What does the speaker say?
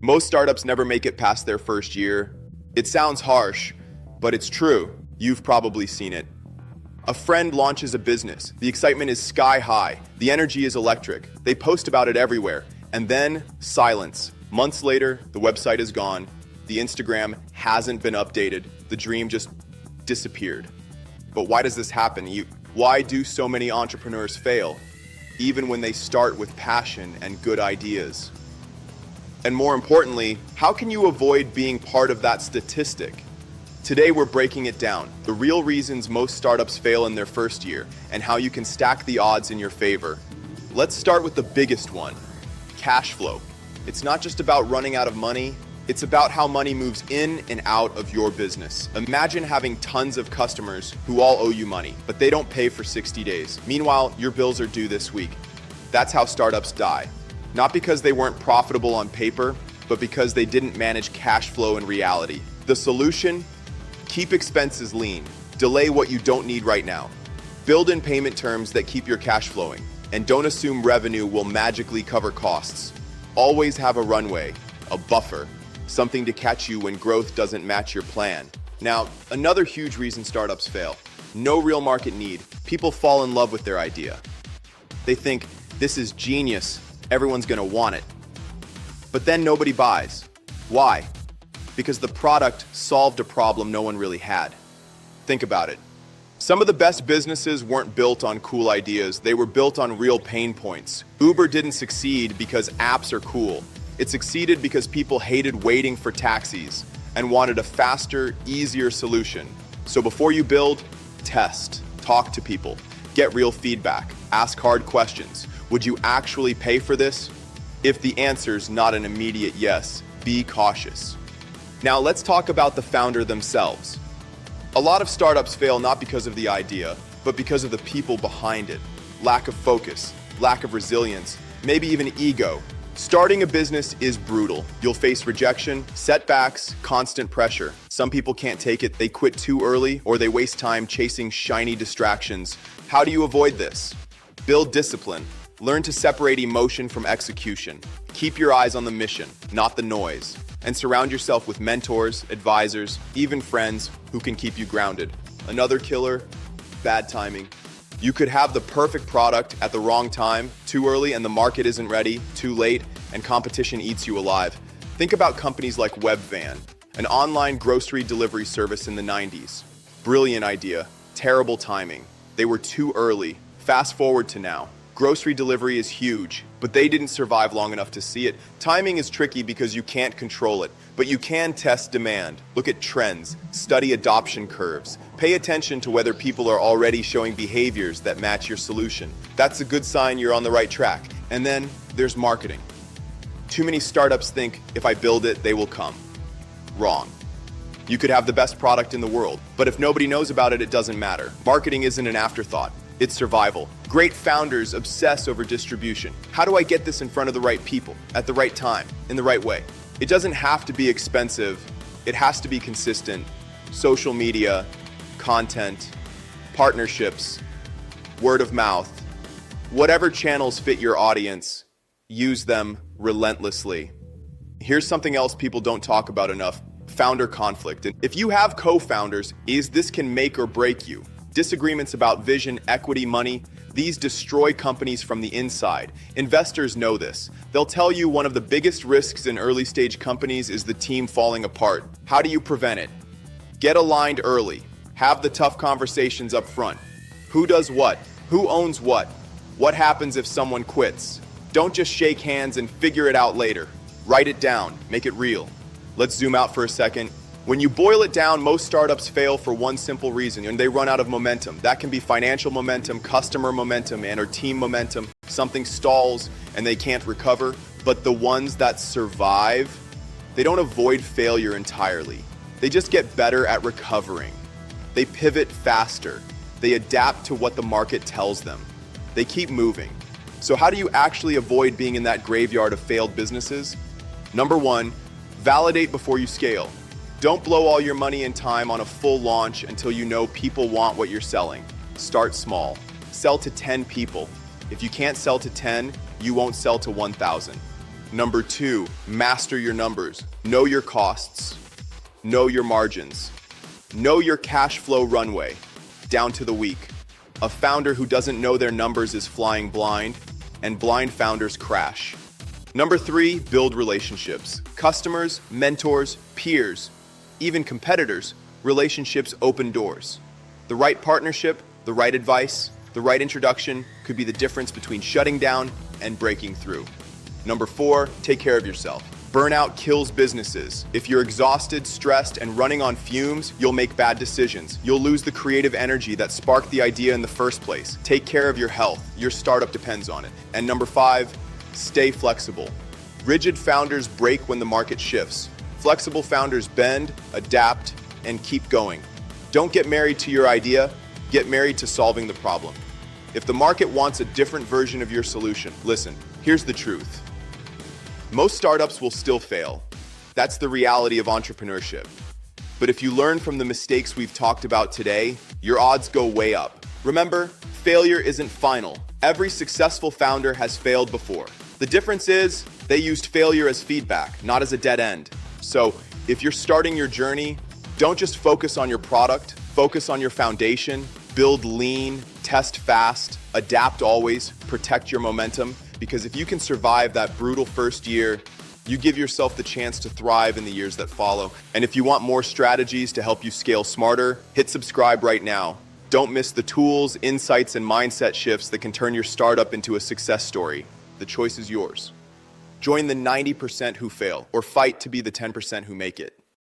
Most startups never make it past their first year. It sounds harsh, but it's true. You've probably seen it. A friend launches a business. The excitement is sky high. The energy is electric. They post about it everywhere. And then silence. Months later, the website is gone. The Instagram hasn't been updated. The dream just disappeared. But why does this happen? Why do so many entrepreneurs fail, even when they start with passion and good ideas? And more importantly, how can you avoid being part of that statistic? Today, we're breaking it down. The real reasons most startups fail in their first year and how you can stack the odds in your favor. Let's start with the biggest one, cash flow. It's not just about running out of money. It's about how money moves in and out of your business. Imagine having tons of customers who all owe you money, but they don't pay for 60 days. Meanwhile, your bills are due this week. That's how startups die. Not because they weren't profitable on paper, but because they didn't manage cash flow in reality. The solution? Keep expenses lean. Delay what you don't need right now. Build in payment terms that keep your cash flowing. And don't assume revenue will magically cover costs. Always have a runway, a buffer, something to catch you when growth doesn't match your plan. Now, another huge reason startups fail. No real market need. People fall in love with their idea. They think, this is genius. Everyone's gonna want it. But then nobody buys. Why? Because the product solved a problem no one really had. Think about it. Some of the best businesses weren't built on cool ideas. They were built on real pain points. Uber didn't succeed because apps are cool. It succeeded because people hated waiting for taxis and wanted a faster, easier solution. So before you build, test, talk to people, get real feedback, ask hard questions. Would you actually pay for this? If the answer's not an immediate yes, be cautious. Now let's talk about the founder themselves. A lot of startups fail not because of the idea, but because of the people behind it. Lack of focus, lack of resilience, maybe even ego. Starting a business is brutal. You'll face rejection, setbacks, constant pressure. Some people can't take it, they quit too early, or they waste time chasing shiny distractions. How do you avoid this? Build discipline. Learn to separate emotion from execution. Keep your eyes on the mission, not the noise. And surround yourself with mentors, advisors, even friends who can keep you grounded. Another killer, bad timing. You could have the perfect product at the wrong time, too early and the market isn't ready, too late, and competition eats you alive. Think about companies like Webvan, an online grocery delivery service in the 90s. Brilliant idea, terrible timing. They were too early. Fast forward to now. Grocery delivery is huge, but they didn't survive long enough to see it. Timing is tricky because you can't control it, but you can test demand. Look at trends, study adoption curves. Pay attention to whether people are already showing behaviors that match your solution. That's a good sign you're on the right track. And then there's marketing. Too many startups think if I build it, they will come. Wrong. You could have the best product in the world, but if nobody knows about it, it doesn't matter. Marketing isn't an afterthought. It's survival. Great founders obsess over distribution. How do I get this in front of the right people, at the right time, in the right way? It doesn't have to be expensive. It has to be consistent. Social media, content, partnerships, word of mouth. Whatever channels fit your audience, use them relentlessly. Here's something else people don't talk about enough, founder conflict. And if you have co-founders, this can make or break you. Disagreements about vision, equity, money, these destroy companies from the inside. Investors know this. They'll tell you one of the biggest risks in early stage companies is the team falling apart. How do you prevent it? Get aligned early. Have the tough conversations up front. Who does what? Who owns what? What happens if someone quits? Don't just shake hands and figure it out later. Write it down, make it real. Let's zoom out for a second. When you boil it down, most startups fail for one simple reason, and they run out of momentum. That can be financial momentum, customer momentum, and or team momentum. Something stalls and they can't recover. But the ones that survive, they don't avoid failure entirely. They just get better at recovering. They pivot faster. They adapt to what the market tells them. They keep moving. So how do you actually avoid being in that graveyard of failed businesses? Number one, validate before you scale. Don't blow all your money and time on a full launch until you know people want what you're selling. Start small. Sell to 10 people. If you can't sell to 10, you won't sell to 1,000. Number 2, master your numbers. Know your costs. Know your margins. Know your cash flow runway, down to the week. A founder who doesn't know their numbers is flying blind, and blind founders crash. Number 3, build relationships. Customers, mentors, peers, even competitors. Relationships open doors. The right partnership, the right advice, the right introduction could be the difference between shutting down and breaking through. Number 4, take care of yourself. Burnout kills businesses. If you're exhausted, stressed, and running on fumes, you'll make bad decisions. You'll lose the creative energy that sparked the idea in the first place. Take care of your health. Your startup depends on it. And number 5, stay flexible. Rigid founders break when the market shifts. Flexible founders bend, adapt, and keep going. Don't get married to your idea, get married to solving the problem. If the market wants a different version of your solution, listen, here's the truth. Most startups will still fail. That's the reality of entrepreneurship. But if you learn from the mistakes we've talked about today, your odds go way up. Remember, failure isn't final. Every successful founder has failed before. The difference is they used failure as feedback, not as a dead end. So if you're starting your journey, don't just focus on your product, focus on your foundation, build lean, test fast, adapt always, protect your momentum. Because if you can survive that brutal first year, you give yourself the chance to thrive in the years that follow. And if you want more strategies to help you scale smarter, hit subscribe right now. Don't miss the tools, insights, and mindset shifts that can turn your startup into a success story. The choice is yours. Join the 90% who fail, or fight to be the 10% who make it.